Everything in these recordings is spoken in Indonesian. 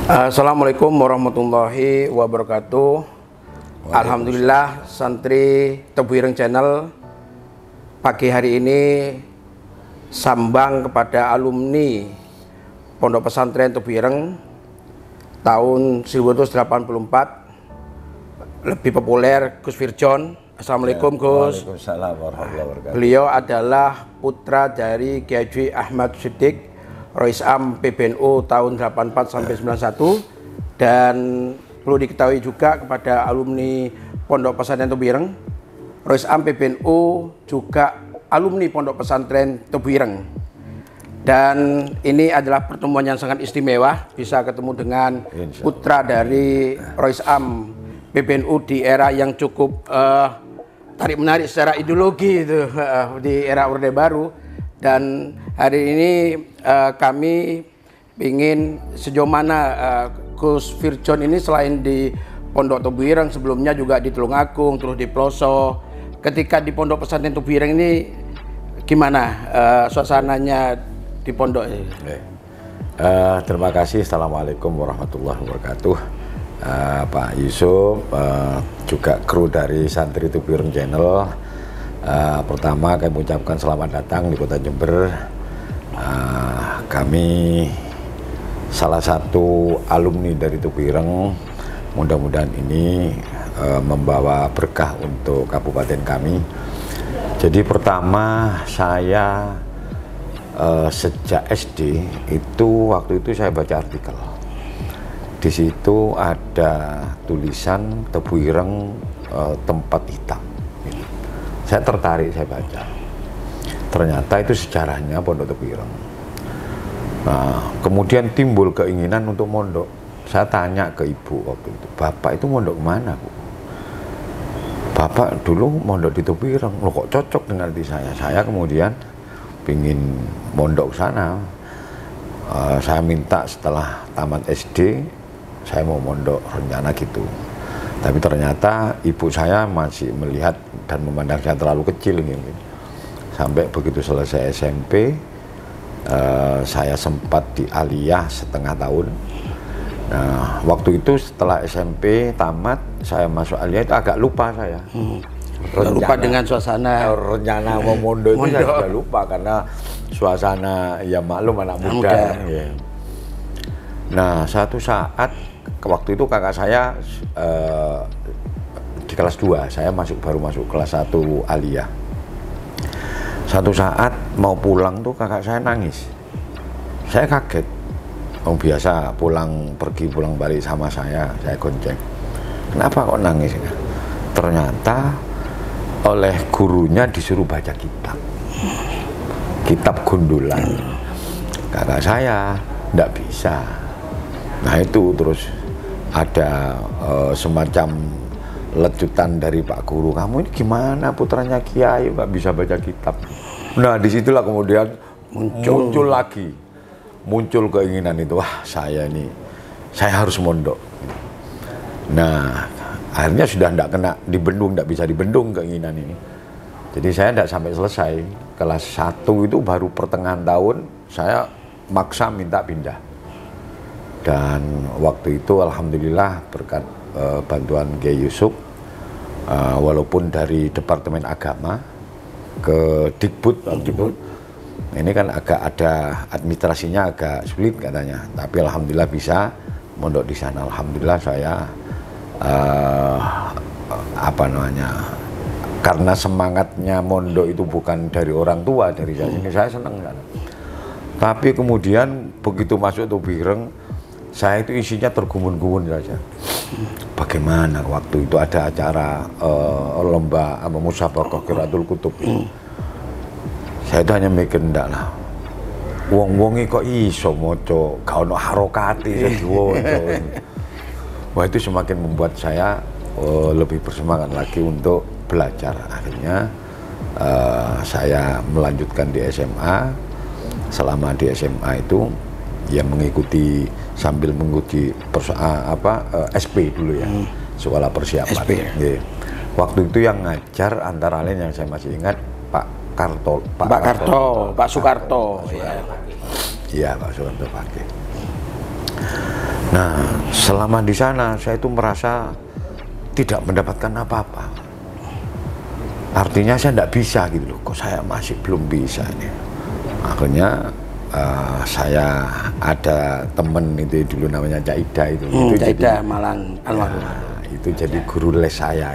Assalamualaikum warahmatullahi wabarakatuh. Alhamdulillah, santri Tebu Ireng Channel pagi hari ini sambang kepada alumni Pondok Pesantren Tebu Ireng tahun 1984, lebih populer Gus Firjon. Assalamualaikum Gus. Waalaikumsalam warahmatullahi wabarakatuh. Beliau adalah putra dari Kiai Haji Ahmad Siddiq, Rois Am PBNU tahun 84 sampai 91, dan perlu diketahui juga kepada alumni Pondok Pesantren Tebu Ireng, Rois Am PBNU juga alumni Pondok Pesantren Tebu Ireng. Dan ini adalah pertemuan yang sangat istimewa, bisa ketemu dengan putra dari Rois Am PBNU di era yang cukup tarik menarik secara ideologi itu, di era Orde Baru. Dan hari ini kami ingin sejauh mana Gus Firjon ini selain di Pondok Tebu Ireng, sebelumnya juga di Tulungagung, terus di Ploso. Ketika di Pondok Pesantren Tebu Ireng ini gimana suasananya di pondok ini? Terima kasih. Assalamualaikum warahmatullahi wabarakatuh. Pak Yusuf, juga kru dari Santri Tebu Ireng Channel. Pertama kami mengucapkan selamat datang di Kota Jember. Kami salah satu alumni dari Tebu Ireng. Mudah-mudahan ini membawa berkah untuk kabupaten kami. Jadi pertama saya sejak SD itu, waktu itu saya baca artikel. Di situ ada tulisan Tebu Ireng tempat hitam. Saya tertarik, saya baca. Ternyata itu sejarahnya Pondok Tebu Ireng. Nah, kemudian timbul keinginan untuk mondok. Saya tanya ke ibu waktu itu, Bapak itu mondok kemana, Bu? Bapak dulu mondok di Tebu Ireng. Loh, kok cocok dengan hati saya? Saya kemudian pingin mondok sana. Saya minta setelah tamat SD, saya mau mondok, rencana gitu. Tapi ternyata ibu saya masih melihat dan memandang saya terlalu kecil ini. Sampai begitu selesai SMP, saya sempat di aliyah setengah tahun. Nah, waktu itu setelah SMP tamat, saya masuk aliyah itu agak lupa saya. Lupa dengan suasana. Rencana mau mondok itu saya sudah lupa karena suasana, ya maklum anak muda. Ya. Nah, satu saat waktu itu kakak saya di kelas 2, saya baru masuk kelas 1 aliyah. Satu saat mau pulang tuh kakak saya nangis. Saya kaget. Biasa pergi pulang balik sama saya gonceng. Kenapa kok nangis? Ternyata oleh gurunya disuruh baca kitab gundulan. Kakak saya enggak bisa. Nah itu terus ada semacam lecutan dari Pak Guru, kamu ini gimana putranya Kiai nggak bisa baca kitab. Nah disitulah kemudian muncul keinginan itu, wah saya harus mondok. Nah akhirnya sudah tidak bisa dibendung keinginan ini. Jadi saya tidak sampai selesai kelas 1 itu, baru pertengahan tahun saya maksa minta pindah. Dan waktu itu alhamdulillah berkat bantuan Kiai Yusuf, walaupun dari Departemen Agama ke Dikbud, ini kan agak ada administrasinya agak sulit katanya, tapi alhamdulillah bisa mondok di sana. Alhamdulillah saya karena semangatnya mondok itu bukan dari orang tua, dari saya sendiri, saya senang kan. Tapi kemudian begitu masuk Tebu Ireng, saya itu isinya tergumun-gumun saja. Bagaimana waktu itu ada acara lomba musabaqah qiraatul kutub. Saya itu hanya mikir, ndak lah. Wong-wongi kok iso maca gak ono harokate diwaca. Wah itu semakin membuat saya lebih bersemangat lagi untuk belajar. Akhirnya saya melanjutkan di SMA. Selama di SMA itu ya sambil mengikuti SP dulu ya, sekolah persiapan. SP. Ya. Waktu itu yang ngajar antara lain yang saya masih ingat Pak Soekarto. Iya, Pak Soekarto pakai. Nah, selama di sana saya itu merasa tidak mendapatkan apa-apa. Artinya saya tidak bisa gitu loh, kok saya masih belum bisa ini. Akhirnya saya ada temen itu dulu namanya Cak Ida itu. Cak Ida Malang almarhum. Ya, itu jadi guru les saya.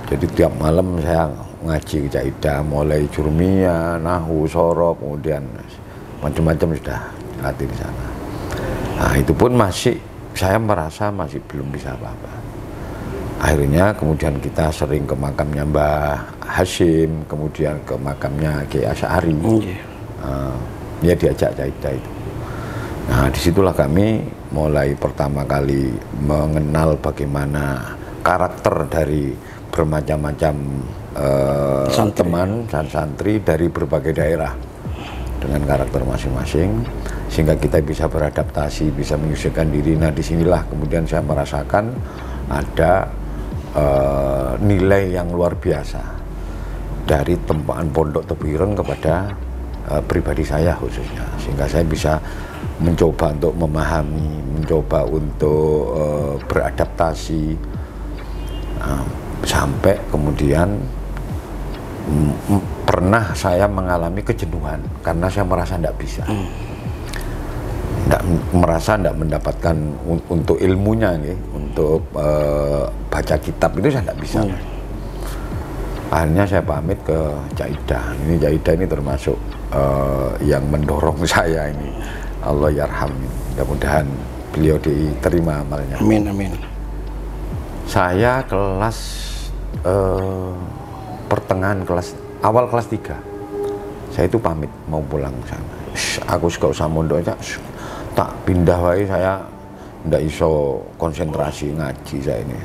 Jadi tiap malam saya ngaji ke Cak Ida, mulai jurmiyah, nahwu, sorof, kemudian macam-macam sudah latih di sana. Nah, itu pun masih saya merasa masih belum bisa apa-apa. Akhirnya kemudian kita sering ke makamnya Mbah Hashim, kemudian ke makamnya Kiai Asy'ari. Dia diajak Cak Ida itu. Nah, disitulah kami mulai pertama kali mengenal bagaimana karakter dari bermacam-macam teman dan santri dari berbagai daerah dengan karakter masing-masing, sehingga kita bisa beradaptasi, bisa menyesuaikan diri. Nah, disinilah kemudian saya merasakan ada nilai yang luar biasa dari tempaan Pondok Tebu Ireng kepada pribadi saya khususnya, sehingga saya bisa mencoba untuk memahami, mencoba untuk beradaptasi, sampai kemudian pernah saya mengalami kejenuhan karena saya merasa tidak bisa, merasa tidak mendapatkan untuk ilmunya, untuk baca kitab itu saya tidak bisa. Akhirnya saya pamit ke Cak Ida. Ini Cak Ida ini termasuk yang mendorong saya ini. Allah yarham. Mudah-mudahan beliau diterima amalnya. Amin, amin. Saya kelas pertengahan awal kelas 3. Saya itu pamit mau pulang sana. Aku gak usah mondok aja. Tak pindah wae, saya ndak iso konsentrasi ngaji saya ini.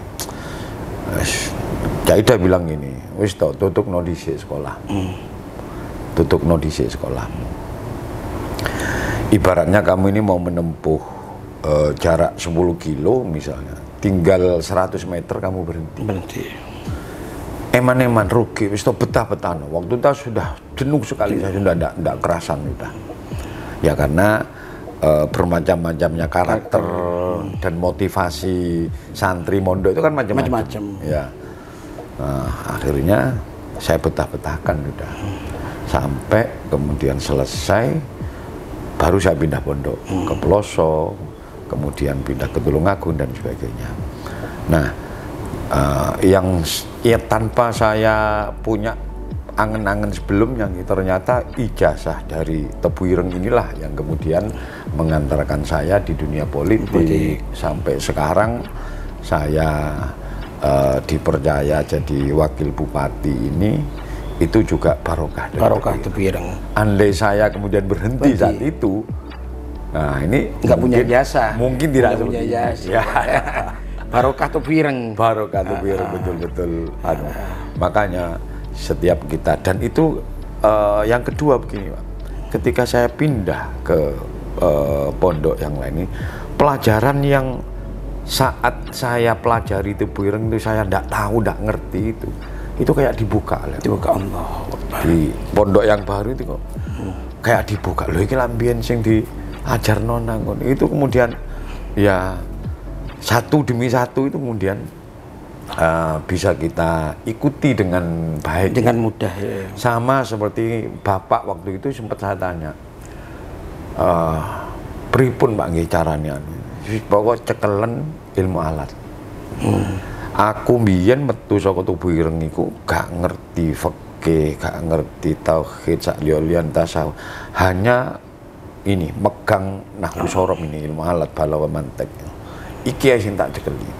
Cak Ida bilang gini, wis tutup no dhisik sekolah. Tutup no dhisik sekolahmu. Ibaratnya kamu ini mau menempuh jarak 10 kilo misalnya, tinggal 100 meter kamu berhenti. Eman-eman rugi, wis betah-betah. Waktu itu sudah jenuh sekali, saya sudah tidak kerasan sudah. Ya karena bermacam-macamnya karakter dan motivasi santri mondok itu kan macam-macam. Ya. Nah, akhirnya saya betah-betahkan sudah. Sampai kemudian selesai, baru saya pindah pondok ke Peloso, kemudian pindah ke Tulungagung dan sebagainya. Nah, yang ya tanpa saya punya angen-angen sebelumnya, ternyata ijazah dari Tebu Ireng inilah yang kemudian mengantarkan saya di dunia politik. Sampai sekarang saya dipercaya jadi wakil bupati ini, itu juga barokah Tebu Ireng. Andai saya kemudian berhenti saat itu, nah ini nggak punya jasa, mungkin tidak punya jasa. Ya. Barokah Tebu Ireng. Barokah Tebu Ireng, betul-betul. Makanya setiap kita, dan itu yang kedua begini Pak, ketika saya pindah ke pondok yang lain ini, pelajaran yang saat saya pelajari Tebu Ireng itu saya tidak tahu, tidak ngerti itu kayak dibuka Allah di pondok yang baru itu kok kayak dibuka loh, ini lambian sing diajar nonang itu, kemudian ya satu demi satu itu kemudian bisa kita ikuti dengan baik, dengan mudah ya. Sama seperti Bapak waktu itu sempat saya tanya, pripun Pak nggih caranya, pokok cekelen ilmu alat. Aku mbiyen metu saka Tebu Ireng iku gak ngerti fikih, gak ngerti tauhid, sak liyan tasawuf. Hanya ini megang nahwu sorof ini, ilmu alat, balaghah, mantek. Iki sing tak cekeli.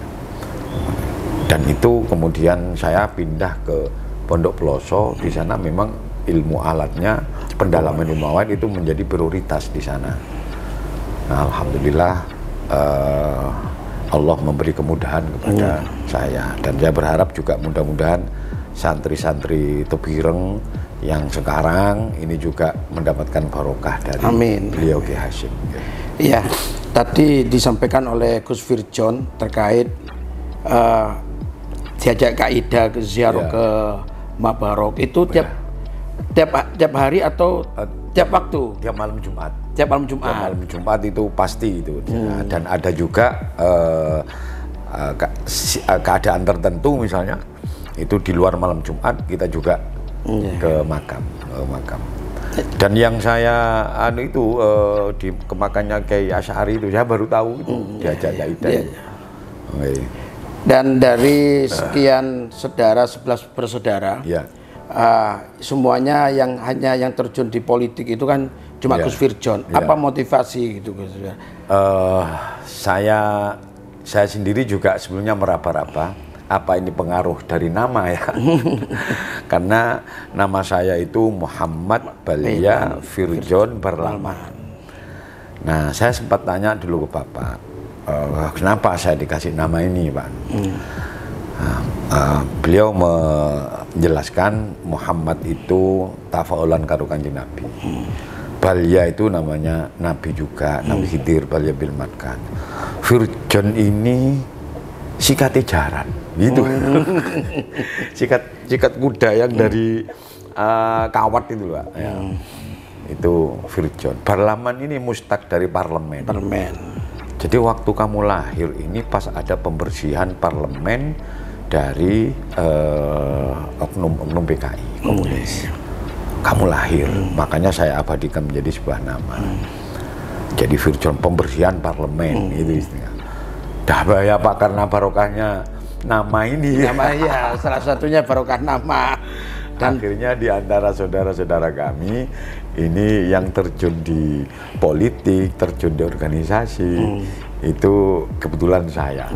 Dan itu kemudian saya pindah ke Pondok Peloso. Di sana memang ilmu alatnya, pendalaman ilmu alat itu menjadi prioritas di sana. Nah, alhamdulillah Allah memberi kemudahan kepada saya, dan saya berharap juga mudah-mudahan santri-santri Tebu Ireng yang sekarang ini juga mendapatkan barokah dari beliau Kiai Hashim. Iya, tadi disampaikan oleh Gus Firjon terkait diajak Kak Ida ke ziarah ke Mak Barok itu tiap hari atau tiap waktu? Tiap malam Jumat. Tiap malam Jumat. Tiap malam Jumat itu pasti itu. Dan ada juga keadaan tertentu misalnya itu di luar malam Jumat kita juga ke makam. Dan yang saya di kemakannya Kiai Asy'ari itu saya baru tahu itu diajak Zaidah. Dan dari sekian saudara 11 bersaudara, semuanya yang terjun di politik itu kan cuma Gus Firjon. Apa motivasi gitu Gus? Saya sendiri juga sebelumnya meraba-raba apa ini pengaruh dari nama ya. Karena nama saya itu Muhammad Balya Firjon Barlaman. Nah, saya sempat tanya dulu ke Bapak, kenapa saya dikasih nama ini, Pak? Beliau menjelaskan Muhammad itu tafaulan karo Kanjeng Nabi. Balya itu namanya Nabi juga, Nabi Khidir Balya bil Matkan. Firjon ini sikate jaran, gitu. sikat kuda yang dari kawat itu loh, ya. Itu Firjon. Barlaman ini mustaq dari parlemen. Jadi waktu kamu lahir ini pas ada pembersihan parlemen dari oknum PKI komunis. Kamu lahir, makanya saya abadikan menjadi sebuah nama. Jadi Firjon, pembersihan parlemen, itu istilahnya. Dah bahaya Pak, karena barokahnya nama ini. Nama ya, salah satunya barokah nama. Dan akhirnya di antara saudara-saudara kami ini yang terjun di politik, terjun di organisasi, itu kebetulan saya.